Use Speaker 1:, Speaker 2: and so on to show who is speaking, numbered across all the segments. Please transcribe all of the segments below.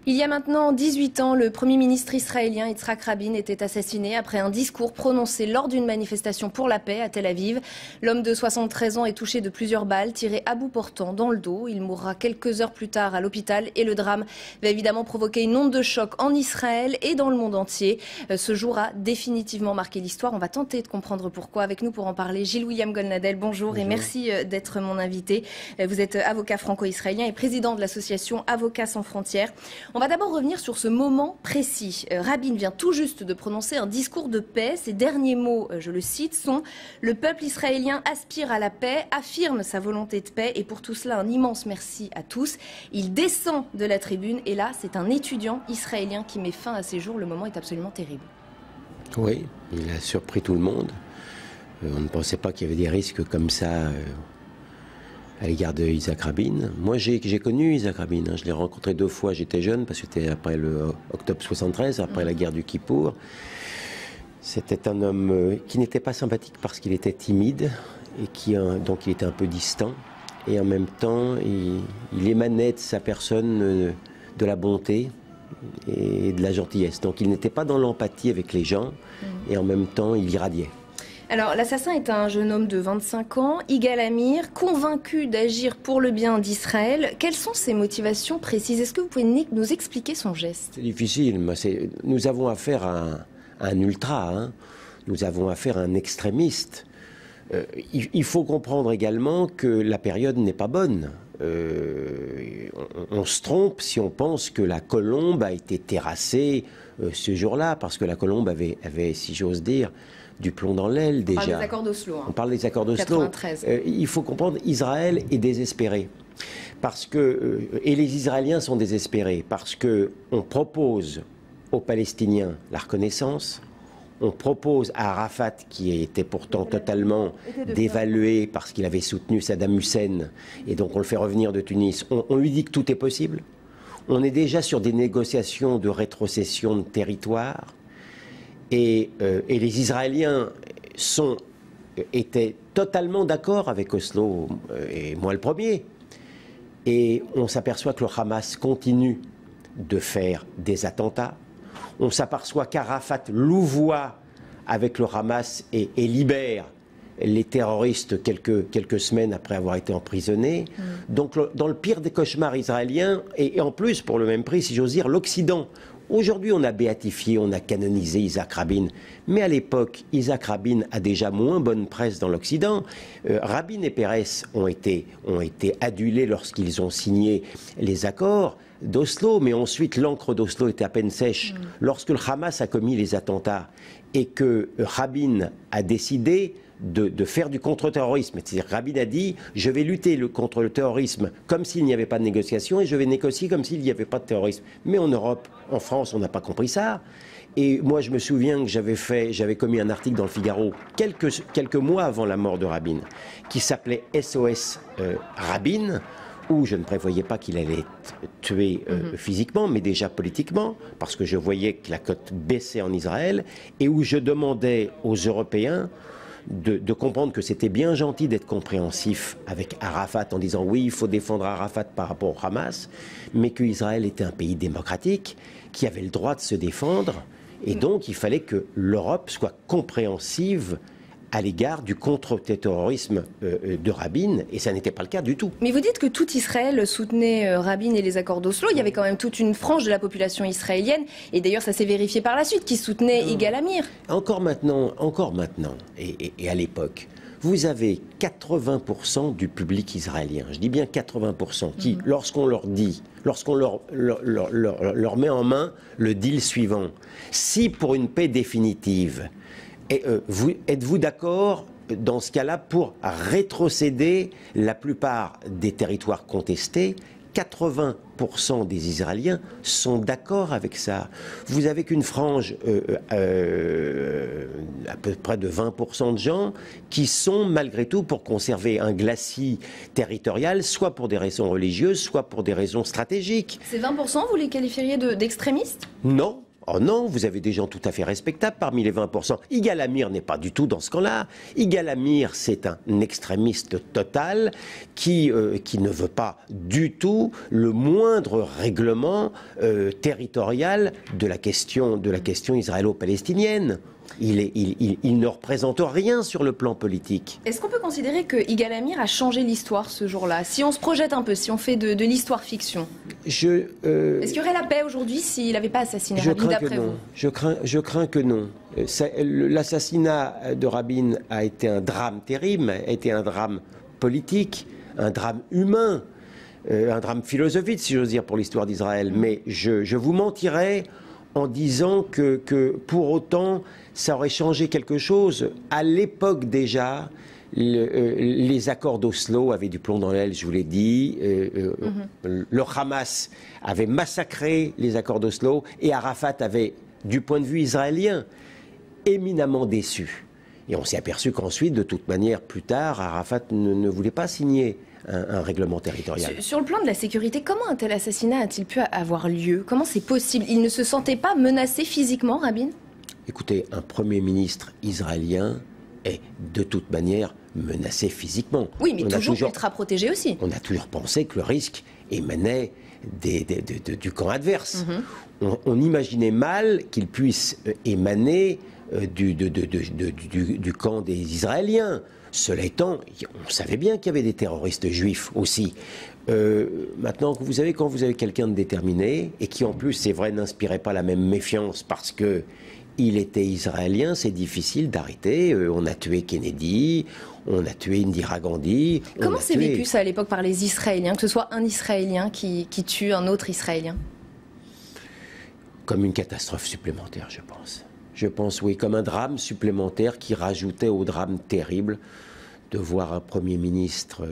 Speaker 1: Il y a maintenant 18 ans, le Premier ministre israélien Yitzhak Rabin était assassiné après un discours prononcé lors d'une manifestation pour la paix à Tel Aviv. L'homme de 73 ans est touché de plusieurs balles tirées à bout portant dans le dos. Il mourra quelques heures plus tard à l'hôpital et le drame va évidemment provoquer une onde de choc en Israël et dans le monde entier. Ce jour a définitivement marqué l'histoire. On va tenter de comprendre pourquoi. Avec nous pour en parler, Gilles-William Golnadel, bonjour et merci d'être mon invité. Vous êtes avocat franco-israélien et président de l'association Avocats sans frontières. On va d'abord revenir sur ce moment précis. Rabin vient tout juste de prononcer un discours de paix. Ses derniers mots, je le cite, sont « Le peuple israélien aspire à la paix, affirme sa volonté de paix et pour tout cela, un immense merci à tous. » Il descend de la tribune et là, c'est un étudiant israélien qui met fin à ses jours. Le moment est absolument terrible.
Speaker 2: Oui, il a surpris tout le monde. On ne pensait pas qu'il y avait des risques comme ça à l'égard de Yitzhak Rabin. Moi, j'ai connu Yitzhak Rabin. Je l'ai rencontré 2 fois. J'étais jeune parce que c'était après le octobre 73, après la guerre du Kippour. C'était un homme qui n'était pas sympathique parce qu'il était timide et donc il était un peu distant. Et en même temps, il émanait de sa personne de la bonté et de la gentillesse. Donc il n'était pas dans l'empathie avec les gens et en même temps, il irradiait. Alors, l'assassin est un jeune homme de 25 ans, Yigal Amir, convaincu d'agir pour le bien d'Israël. Quelles sont ses motivations précises? Est-ce que vous pouvez nous expliquer son geste? C'est difficile. Nous avons affaire à un ultra, nous avons affaire à un extrémiste. Il faut comprendre également que la période n'est pas bonne. On se trompe si on pense que la colombe a été terrassée ce jour-là, parce que la colombe avait, si j'ose dire, du plomb dans l'aile déjà. On parle des accords d'Oslo. On parle des accords d'Oslo. Il faut comprendre, Israël est désespéré. Parce que, et les Israéliens sont désespérés, parce qu'on propose aux Palestiniens la reconnaissance, on propose à Arafat, qui était pourtant totalement dévalué parce qu'il avait soutenu Saddam Hussein, et donc on le fait revenir de Tunis, on lui dit que tout est possible. On est déjà sur des négociations de rétrocession de territoire. Et les Israéliens étaient totalement d'accord avec Oslo, et moi le premier. Et on s'aperçoit que le Hamas continue de faire des attentats. On s'aperçoit qu'Arafat louvoie avec le Hamas et libère les terroristes quelques semaines après avoir été emprisonnés. Donc dans le pire des cauchemars israéliens, et en plus pour le même prix, si j'ose dire, l'Occident. Aujourd'hui, on a béatifié, on a canonisé Yitzhak Rabin. Mais à l'époque, Yitzhak Rabin a déjà moins bonne presse dans l'Occident. Rabin et Peres ont été adulés lorsqu'ils ont signé les accords d'Oslo. Mais ensuite, l'encre d'Oslo était à peine sèche. Lorsque le Hamas a commis les attentats et que Rabin a décidé de faire du contre-terrorisme. C'est-à-dire Rabin a dit « je vais lutter contre le terrorisme comme s'il n'y avait pas de négociation et je vais négocier comme s'il n'y avait pas de terrorisme ». Mais en Europe, en France, on n'a pas compris ça. Et moi, je me souviens que j'avais commis un article dans le Figaro quelques mois avant la mort de Rabin, qui s'appelait SOS Rabin, où je ne prévoyais pas qu'il allait être tué physiquement, mais déjà politiquement, parce que je voyais que la cote baissait en Israël, et où je demandais aux Européens de comprendre que c'était bien gentil d'être compréhensif avec Arafat en disant oui, il faut défendre Arafat par rapport au Hamas, mais qu'Israël était un pays démocratique qui avait le droit de se défendre, et donc il fallait que l'Europe soit compréhensive à l'égard du contre-terrorisme de Rabin, et ça n'était pas le cas du tout. Mais vous dites que tout Israël soutenait Rabin et les accords d'Oslo. Il y avait quand même toute une frange de la population israélienne, et d'ailleurs ça s'est vérifié par la suite, qui soutenait Yigal Amir. Encore maintenant, et à l'époque, vous avez 80% du public israélien, je dis bien 80%, qui, lorsqu'on leur dit, lorsqu'on leur met en main le deal suivant, si pour une paix définitive, êtes-vous d'accord dans ce cas-là pour rétrocéder la plupart des territoires contestés? 80% des Israéliens sont d'accord avec ça. Vous avez qu'une frange à peu près de 20% de gens qui sont malgré tout pour conserver un glacis territorial, soit pour des raisons religieuses, soit pour des raisons stratégiques. Ces 20%, vous les qualifieriez d'extrémistes? Non. Oh non, vous avez des gens tout à fait respectables parmi les 20%. Yigal Amir n'est pas du tout dans ce camp-là. Yigal Amir, c'est un extrémiste total qui ne veut pas du tout le moindre règlement territorial de la question israélo-palestinienne. Il ne représente rien sur le plan politique.
Speaker 1: Est-ce qu'on peut considérer que Yigal Amir a changé l'histoire ce jour-là? Si on se projette un peu, si on fait de l'histoire-fiction, est-ce qu'il y aurait la paix aujourd'hui s'il n'avait pas assassiné Rabin, d'après vous?
Speaker 2: Je crains que non. L'assassinat de Rabin a été un drame terrible, a été un drame politique, un drame humain, un drame philosophique, si j'ose dire, pour l'histoire d'Israël. Mais je vous mentirais en disant que pour autant, ça aurait changé quelque chose. À l'époque déjà, les accords d'Oslo avaient du plomb dans l'aile, je vous l'ai dit. Le Hamas avait massacré les accords d'Oslo et Arafat avait, du point de vue israélien, éminemment déçu. Et on s'est aperçu qu'ensuite, de toute manière, plus tard, Arafat ne voulait pas signer un règlement territorial.
Speaker 1: Sur le plan de la sécurité, comment un tel assassinat a-t-il pu avoir lieu? Comment c'est possible? Il ne se sentait pas menacé physiquement, Rabin?
Speaker 2: Écoutez, un Premier ministre israélien est de toute manière menacé physiquement.
Speaker 1: Oui, mais toujours ultra protégé aussi.
Speaker 2: On a toujours pensé que le risque émanait du camp adverse. On imaginait mal qu'il puisse émaner du camp des Israéliens. Cela étant, on savait bien qu'il y avait des terroristes juifs aussi. Maintenant, vous savez, quand vous avez quelqu'un de déterminé, et qui en plus, c'est vrai, n'inspirait pas la même méfiance parce que il était israélien, c'est difficile d'arrêter. On a tué Kennedy, on a tué Indira Gandhi.
Speaker 1: Comment c'est vécu ça à l'époque par les Israéliens, que ce soit un Israélien qui tue un autre Israélien?
Speaker 2: Comme une catastrophe supplémentaire, je pense. Je pense, oui, comme un drame supplémentaire qui rajoutait au drame terrible de voir un Premier ministre,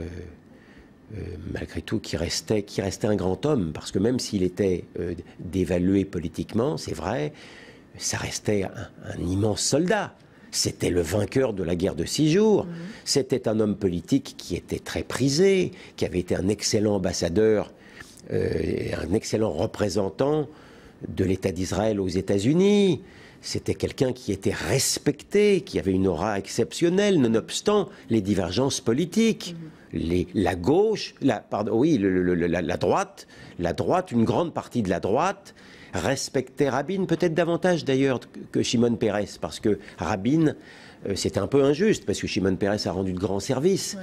Speaker 2: malgré tout, qui restait un grand homme, parce que même s'il était dévalué politiquement, c'est vrai, ça restait un immense soldat. C'était le vainqueur de la guerre de 6 jours. C'était un homme politique qui était très prisé, qui avait été un excellent ambassadeur, un excellent représentant de l'État d'Israël aux États-Unis. C'était quelqu'un qui était respecté, qui avait une aura exceptionnelle, nonobstant les divergences politiques. La gauche, la droite, une grande partie de la droite respectait Rabin, peut-être davantage d'ailleurs que Shimon Peres, parce que Rabin, c'était un peu injuste, parce que Shimon Peres a rendu de grands services,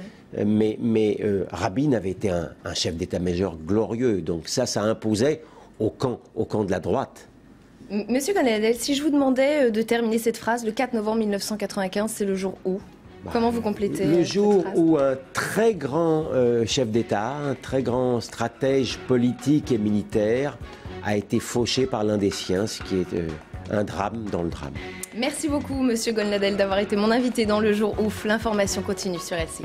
Speaker 2: mais Rabin avait été un chef d'état-major glorieux, donc ça imposait au camp de la droite.
Speaker 1: Monsieur Gonne-Nadel, si je vous demandais de terminer cette phrase, le 4 novembre 1995, c'est le jour où? Comment vous complétez
Speaker 2: le jour où un très grand chef d'État, un très grand stratège politique et militaire a été fauché par l'un des siens, ce qui est un drame dans le drame.
Speaker 1: Merci beaucoup, Monsieur Gonne-Nadel, d'avoir été mon invité dans le jour ouf. L'information continue sur LCI.